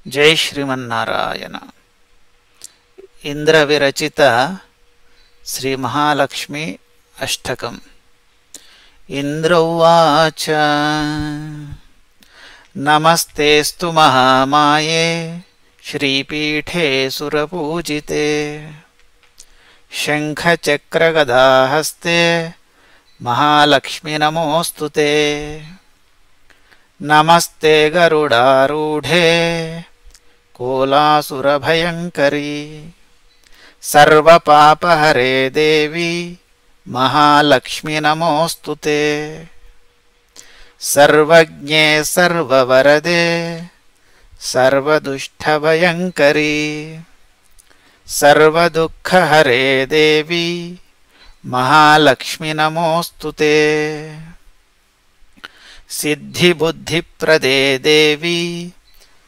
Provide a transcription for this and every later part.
जय श्रीमन्नारायण। इंद्र विरचित श्री महालक्ष्मी अष्टकम्। इंद्र उवाच नमस्तेस्तु महामाये श्रीपीठे सुरपूजिते शंखचक्रगदाहस्ते महालक्ष्मी नमोस्तुते। नमस्ते गरुडारूढे कोलासुरभयंकरी सर्वपापहरे देवी महालक्ष्मी नमोस्तुते। सर्वज्ञे सर्ववरदे सर्वदुष्टभयंकरी सर्वदुःखहरे देवी महालक्ष्मी नमोस्तुते। सिद्धिबुद्धिप्रदे देवी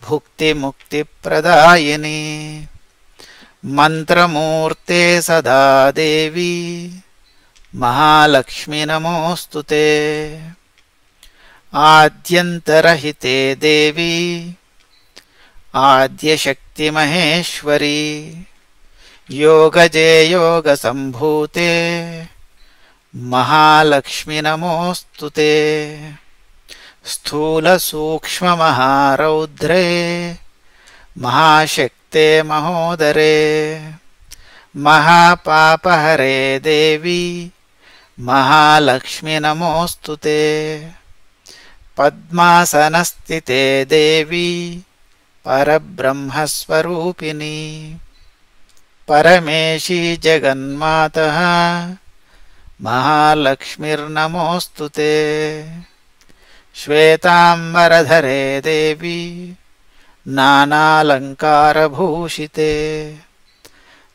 भुक्तिमुक्तिप्रदायिनी मंत्रमूर्ते सदा देवी महालक्ष्मी नमोस्तुते। आद्यन्तरहिते देवी आद्यशक्तिमहेश्वरी योगजे योगसम्भूते महालक्ष्मी नमोस्तुते। स्थूलसूक्ष्ममहारौद्रे महाशक्ते महोदरे महापापहरे देवी महालक्ष्मी नमोस्तुते। पद्मासनस्थिते देवी परब्रह्मस्वरूपिणी परमेशी जगन्मातः महालक्ष्मीर्नमोस्तुते। श्वेतांबरधरे देवी नानालंकारभूषिते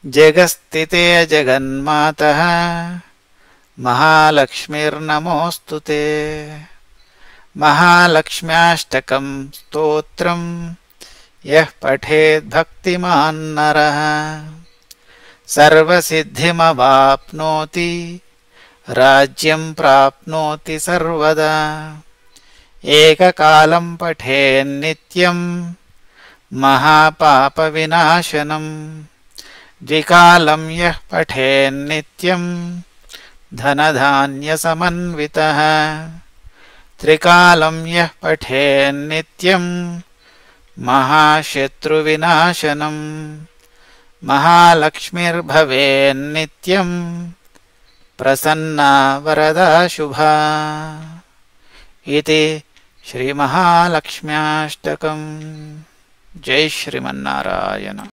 जगस्थिते जगन्मातः महालक्ष्मीर्नमोस्तुते। महालक्ष्म्याष्टकं स्तोत्रं यः पठेत् भक्तिमान् नरः सर्वसिद्धिमवाप्नोति राज्यं प्राप्नोति सर्वदा। एककालं पठेन्नित्यं महापापविनाशनं द्विकालं यः पठेन्नित्यं धनधान्यसमन्वितः त्रिकालं यः पठेन्नित्यं महाशत्रुविनाशनं महालक्ष्मीर्भवेन्नित्यं प्रसन्ना वरदा शुभा। इति श्री महालक्ष्म्याष्टकम्। जय श्रीमन्नारायण।